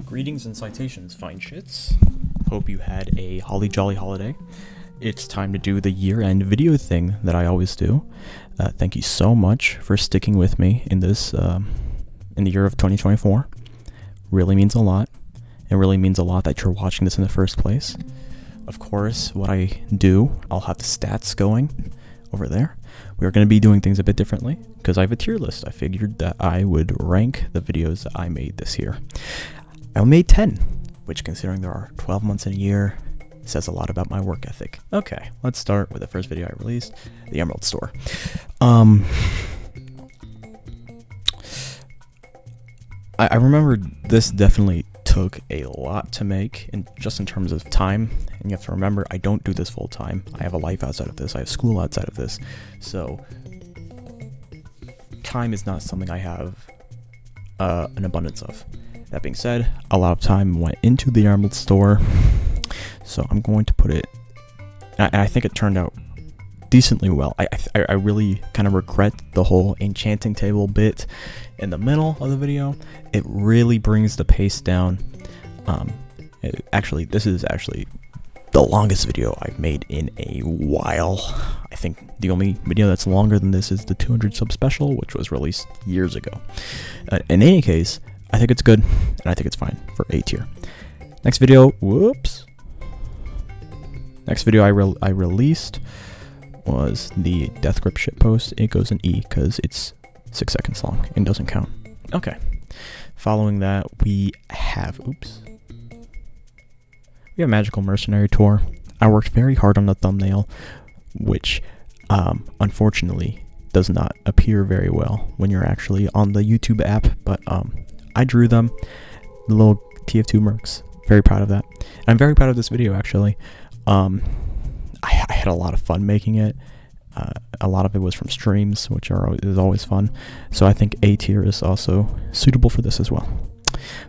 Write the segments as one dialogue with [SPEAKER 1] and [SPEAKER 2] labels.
[SPEAKER 1] Greetings and citations, fine shits. Hope you had a holly jolly holiday. It's time to do the year-end video thing that I always do. Thank you so much for sticking with me in this, in the year of 2024. Really means a lot. It really means a lot that you're watching this in the first place. Of course, what I do, I'll have the stats going over there. We're going to be doing things a bit differently because I have a tier list. I figured that I would rank the videos that I made this year. I made 10, which, considering there are 12 months in a year, says a lot about my work ethic. Okay, let's start with the first video I released, the Emerald Store. I remember this definitely took a lot to make, and just in terms of time. And you have to remember, I don't do this full time. I have a life outside of this. I have school outside of this. So time is not something I have an abundance of. That being said, a lot of time went into the Emerald Store, so I'm going to put it, and I think it turned out decently well. I really kind of regret the whole enchanting table bit in the middle of the video. It really brings the pace down. This is actually the longest video I've made in a while. I think the only video that's longer than this is the 200 sub special, which was released years ago. In any case, I think it's good, and I think it's fine for A tier. Next video, Next video I released was the Death Grip shitpost. It goes in E because it's 6 seconds long and doesn't count. Okay. Following that, we have Magical Mercenary Tour. I worked very hard on the thumbnail, which unfortunately does not appear very well when you're actually on the YouTube app, but I drew them, the little TF2 mercs. Very proud of that. And I'm very proud of this video, actually. I had a lot of fun making it. A lot of it was from streams, which is always fun. So I think A tier is also suitable for this as well.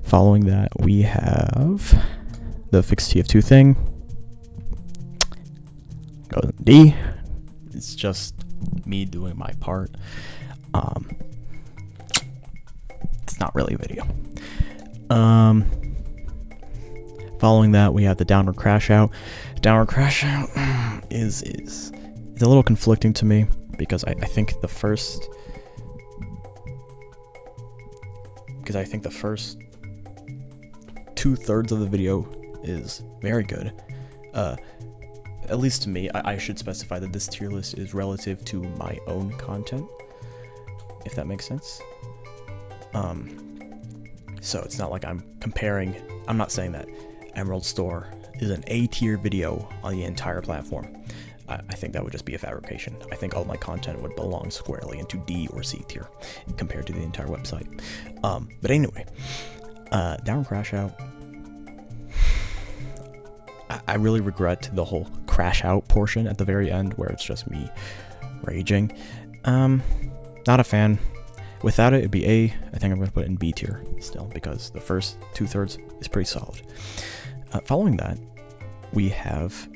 [SPEAKER 1] Following that, we have the fixed TF2 thing. Goes in D. It's just me doing my part. It's not really a video. Following that, we have the Downward Crash Out. Downward Crash Out is a little conflicting to me because I think the first 2/3 of the video is very good. At least to me. I should specify that this tier list is relative to my own content, if that makes sense. So it's not like I'm comparing. I'm not saying that Emerald Store is an A tier video on the entire platform. I think that would just be a fabrication. I think all my content would belong squarely into D or C tier compared to the entire website. But anyway, Downward Crash Out. I really regret the whole crash out portion at the very end where it's just me raging. Not a fan. Without it, it'd be A. I think I'm going to put it in B tier still because the first 2/3 is pretty solid. Following that, we have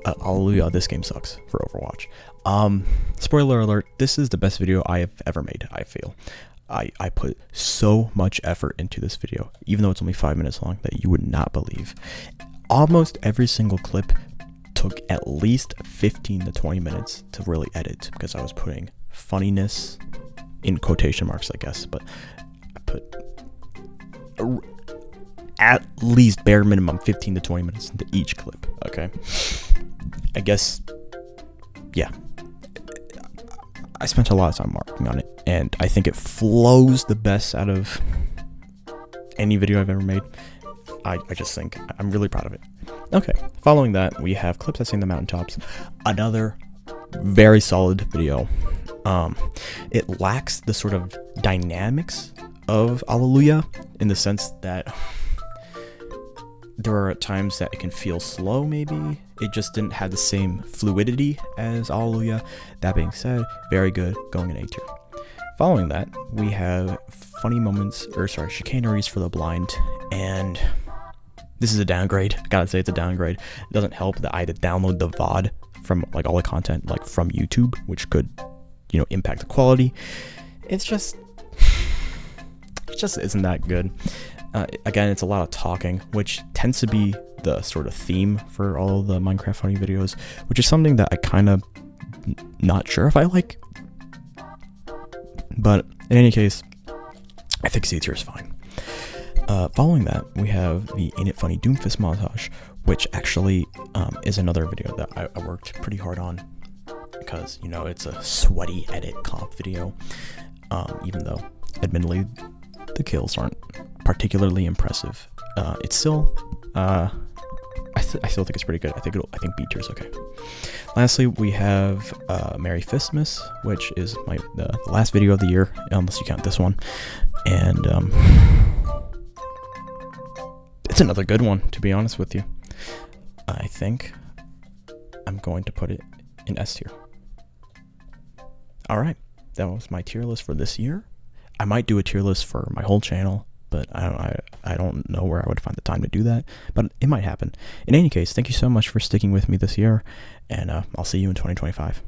[SPEAKER 1] Hallelujah, this game sucks for Overwatch. Spoiler alert, this is the best video I have ever made, I feel. I put so much effort into this video, even though it's only 5 minutes long, that you would not believe. Almost every single clip took at least 15 to 20 minutes to really edit because I was putting funniness in quotation marks, I guess, but I put at least bare minimum 15 to 20 minutes into each clip. Okay, I guess, yeah, I spent a lot of time working on it, and I think it flows the best out of any video I've ever made. I just think I'm really proud of it. Okay, following that, we have Clips I Sing the Mountaintops, another very solid video. It lacks the sort of dynamics of Hallelujah in the sense that there are times that it can feel slow, maybe. It just didn't have the same fluidity as Hallelujah. That being said, very good, going in A tier. Following that, we have Chicaneries for the Blind, and this is a downgrade. I gotta say it's a downgrade. It doesn't help that I had to download the VOD from like all the content like from YouTube, which could, impact the quality. It's just just isn't that good. Again, it's a lot of talking, which tends to be the sort of theme for all of the Minecraft funny videos, which is something that I kind of not sure if I like. But in any case, I think C tier is fine. Following that, we have the Ain't It Funny Doomfist montage, which actually is another video that I worked pretty hard on, because, you know, it's a sweaty edit comp video, even though, admittedly, the kills aren't particularly impressive. It's still, I still think it's pretty good. I think B tier is okay. Lastly, we have Merry Fistmas, which is the last video of the year, unless you count this one, and it's another good one, to be honest with you. I think I'm going to put it in S tier. Alright, that was my tier list for this year. I might do a tier list for my whole channel, but I don't know where I would find the time to do that, but it might happen. In any case, thank you so much for sticking with me this year, and I'll see you in 2025.